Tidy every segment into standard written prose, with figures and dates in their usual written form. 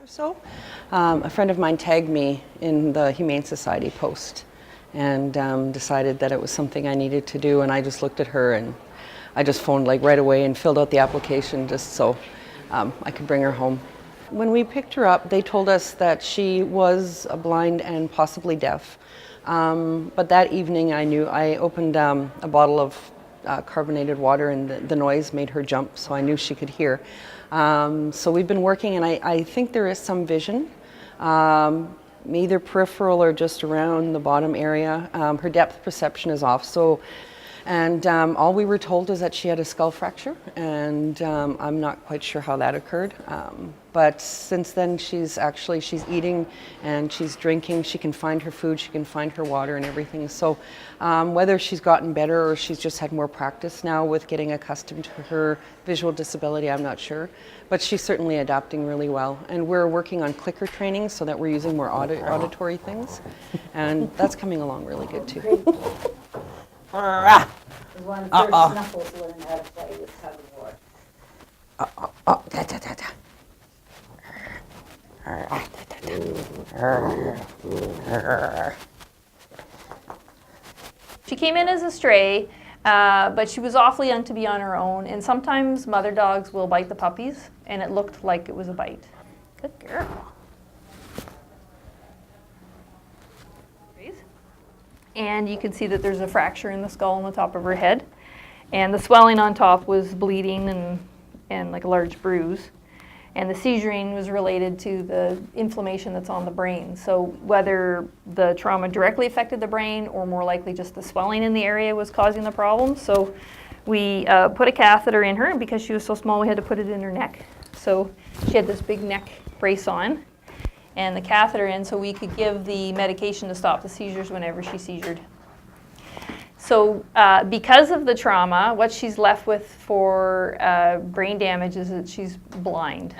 or so, a friend of mine tagged me in the Humane Society post and decided that it was something I needed to do, and I just looked at her and I just phoned like right away and filled out the application just so I could bring her home. When we picked her up, they told us that she was blind and possibly deaf, but that evening I opened a bottle of carbonated water, and the noise made her jump, so I knew she could hear. So we've been working, and I think there is some vision, either peripheral or just around the bottom area. Her depth perception is off, and all we were told is that she had a skull fracture, and I'm not quite sure how that occurred. But since then, she's eating and she's drinking. She can find her food, she can find her water and everything. So whether she's gotten better or she's just had more practice now with getting accustomed to her visual disability, I'm not sure. But she's certainly adapting really well. And we're working on clicker training so that we're using more auditory things. And that's coming along really good too. One of the first snuffles learned how to play with tug of war. She came in as a stray, but she was awfully young to be on her own, and sometimes mother dogs will bite the puppies, and it looked like it was a bite. Good girl. And you can see that there's a fracture in the skull on the top of her head, and the swelling on top was bleeding and like a large bruise. And the seizuring was related to the inflammation that's on the brain. So whether the trauma directly affected the brain or more likely just the swelling in the area was causing the problem. So we put a catheter in her, and because she was so small, we had to put it in her neck. So she had this big neck brace on and the catheter in so we could give the medication to stop the seizures whenever she seizured. So because of the trauma, what she's left with for brain damage is that she's blind.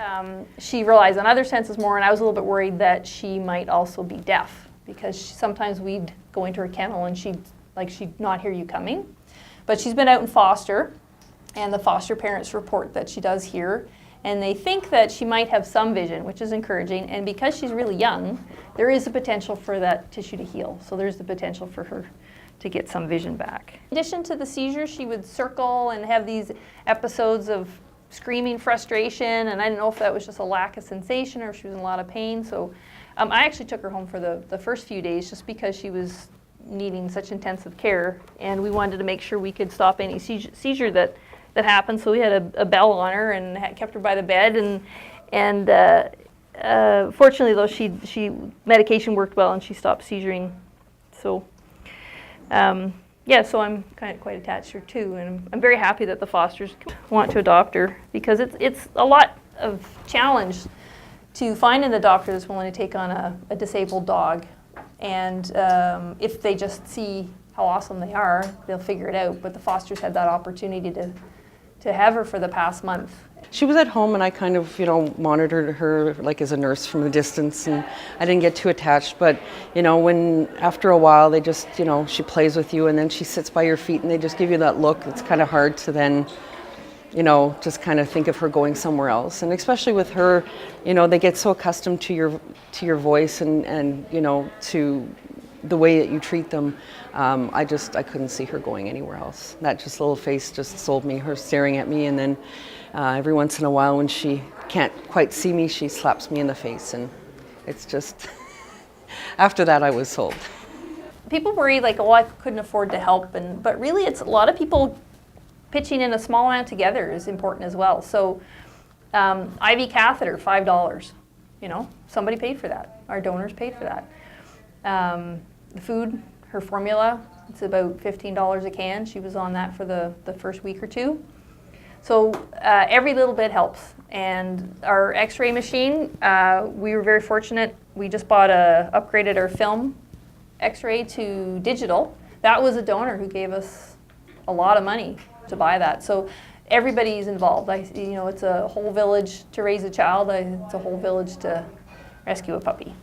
She relies on other senses more, and I was a little bit worried that she might also be deaf, because sometimes we'd go into her kennel and she'd not hear you coming. But she's been out in foster, and the foster parents report that she does hear, and they think that she might have some vision, which is encouraging. And because she's really young, there is a potential for that tissue to heal. So there's the potential for her to get some vision back. In addition to the seizures, she would circle and have these episodes of screaming frustration, and I didn't know if that was just a lack of sensation or if she was in a lot of pain. So I actually took her home for the first few days just because she was needing such intensive care, and we wanted to make sure we could stop any seizure that happened. So we had a bell on her and kept her by the bed, and fortunately though, she medication worked well and she stopped seizuring. So yeah, so I'm quite attached to her too, and I'm very happy that the fosters want to adopt her, because it's a lot of challenge to find an adopter that's willing to take on a disabled dog, and if they just see how awesome they are, they'll figure it out. But the fosters had that opportunity to have her for the past month. She was at home, and I kind of, monitored her like as a nurse from a distance, and I didn't get too attached. But, when after a while they just, she plays with you, and then she sits by your feet, and they just give you that look. It's kind of hard to then, just kind of think of her going somewhere else. And especially with her, they get so accustomed to your voice and to the way that you treat them. I couldn't see her going anywhere else. That just little face just sold me, her staring at me, and then every once in a while when she can't quite see me, she slaps me in the face, and it's just, after that I was sold. People worry like, oh, I couldn't afford to help, but really it's a lot of people pitching in a small amount together is important as well. So IV catheter, $5, somebody paid for that. Our donors paid for that. The food, her formula, it's about $15 a can. She was on that for the first week or two. So every little bit helps. And our x-ray machine, we were very fortunate. We just upgraded our film x-ray to digital. That was a donor who gave us a lot of money to buy that. So everybody's involved. It's a whole village to raise a child. It's a whole village to rescue a puppy.